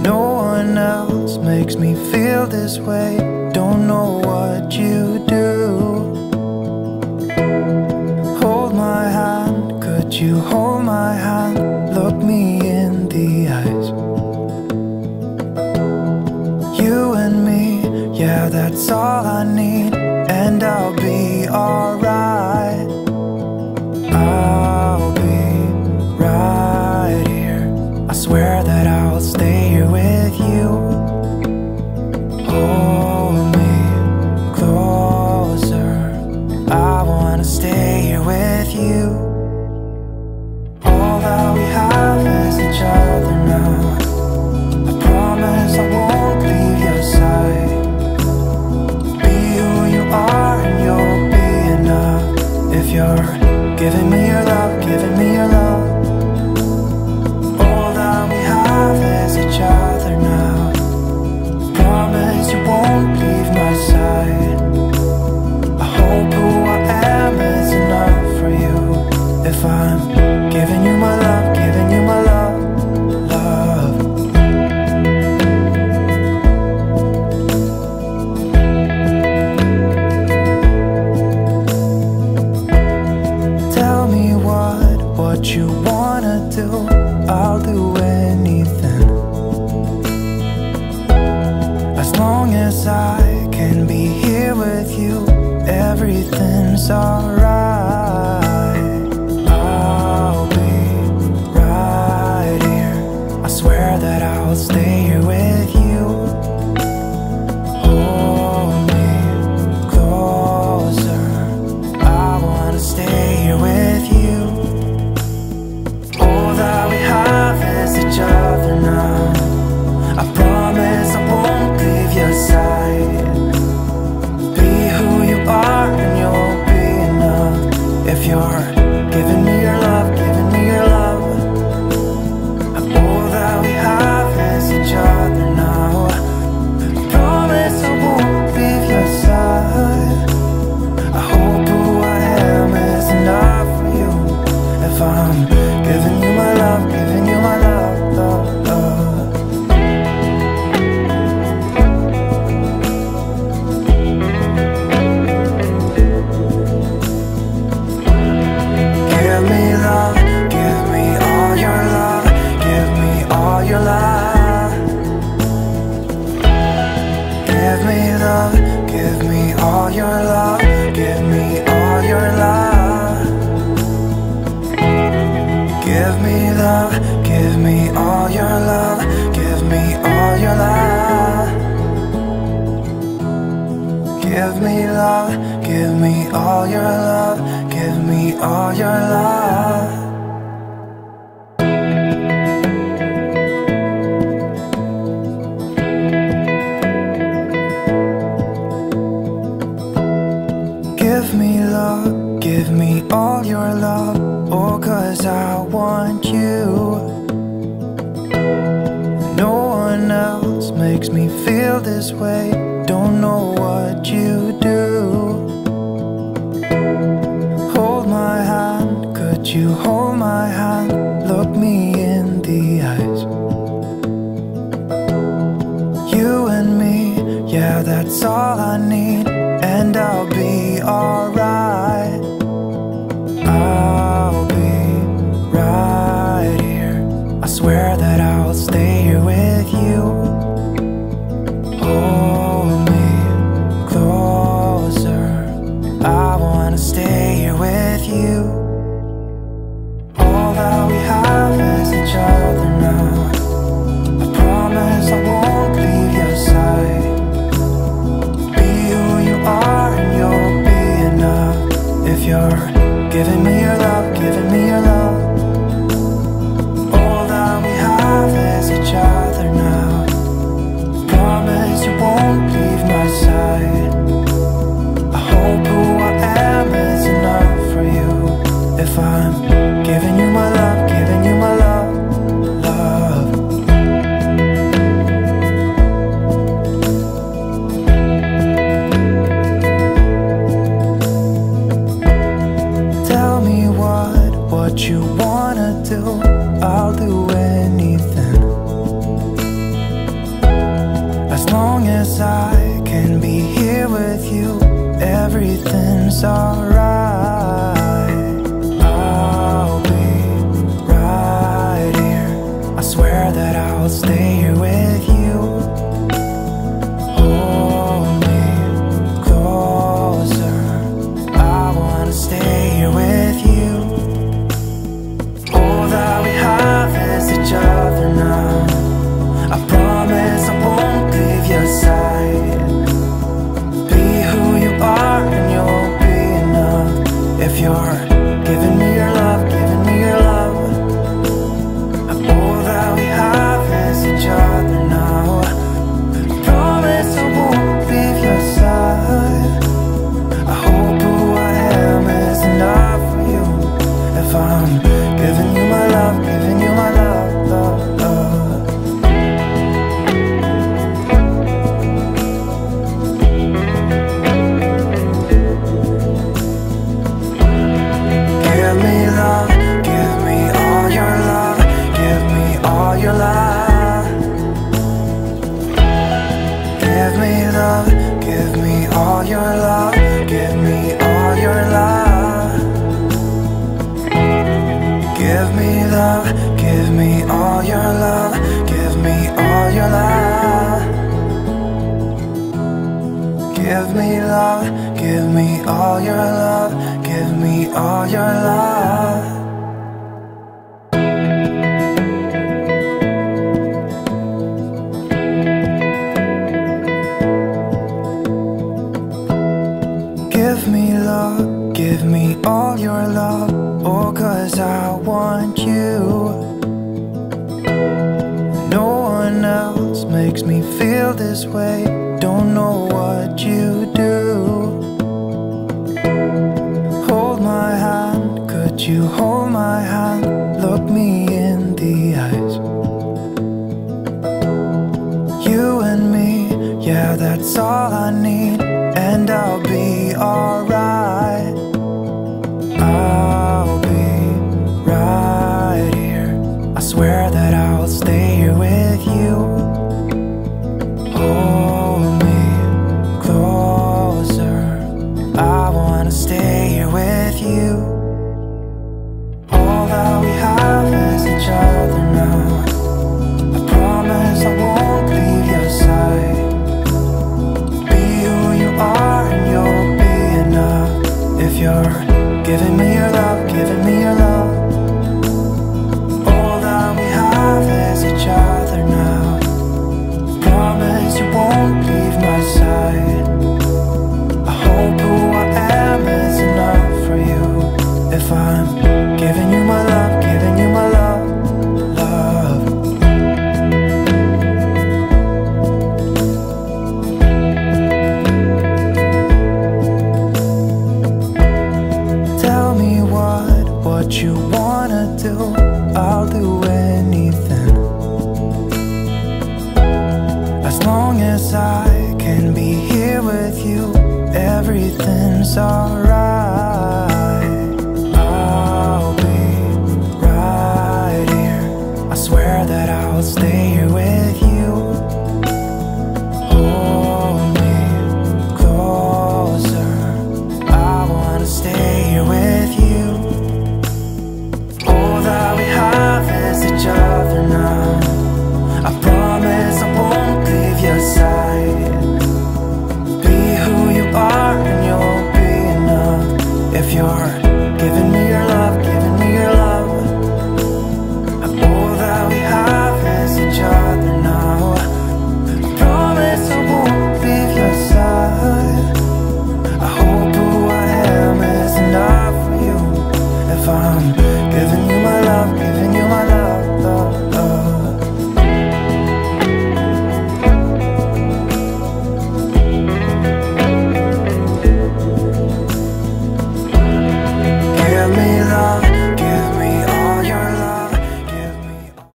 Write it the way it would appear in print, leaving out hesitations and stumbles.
No one else makes me feel this way. Don't know what you do. Hold my hand, could you hold my hand? Look me in the eyes. You and me, yeah, that's all I need. And I'll be alright. I'll be right here. I swear that I'll stay here with you. Hold me closer. I wanna stay here with you. All that we have is each other now. I promise I won't leave your side. Be who you are and you'll be enough. If you're giving me your love, giving me your love. All that we have is each other now. Promise you won't leave my side. I hope who I am is enough for you. If I'm giving you my love, giving you my love, love. Tell me what you wanna do. I'll do anything, as long as I can be here with you. Everything's alright. I'll be right here. I swear that I'll stay here with you. Hold me closer. I wanna stay here with you. All that we have is each other now. I promise I won't leave your side. Be who you are and you'll be enough. If you're giving me your love, giving me your love. All that we have is each other now. I promise I won't leave your side. I hope who I am is enough for you. If I'm giving you my love, giving you my love, love, love. Give me love, give me all your love, give me all your love. Give me love, give me all your love, give me all your love. Give me love, give me all your love, give me all your love. Give me love, give me all your love, give me all your love. Give me love, give me all your love. Oh, 'cause I want you. No one else makes me feel this way. Don't know what you do. Hold my hand, could you hold my hand? Look me in the eyes. You and me, yeah, that's all I need. And I'll be alright. I'll be right here. I swear that I'll stay here with you. Oh, I'll do anything. As long as I can be here with you, everything's alright. I'll be right here. I swear that I'll stay here with you. Hold me closer. I wanna stay here with you. All that we have is each other now. I promise I won't leave your side. Be who you are and you'll be enough. If you're giving me your love, giving me your love. All that we have is each other now. I promise I won't leave your side. I hope who I am is enough for you. If I'm giving you my love, giving you my love, love, love. Give me love, give me all your love, give me all your love. Give me love, give me all your love, give me all your love. Give me love, give me all your love, give me all your love. Give me love, give me all your love, give me all your love. Give me love, give me all your love. Oh, 'cause I want you. No one else makes me feel this way. Don't know what you do. Hold my hand, could you hold my hand? Look me in the eyes. You and me, yeah, that's all I need. And I'll be alright. I'll be right here. I swear that I'll stay here with you. Hold me closer. I wanna stay here with you. All that we have is each other now. I promise I won't leave your side. Be who you are and you'll be enough. If you're giving me your love, giving me your love. All that we have is each other now. Promise you won't leave my side. I hope who I am is enough for you. If I'm giving you my love, giving you my love, love. Tell me what you wanna do. I'll do anything. As long as I can be here with you, everything's alright. I'll be right here. I swear that I'll stay here with you.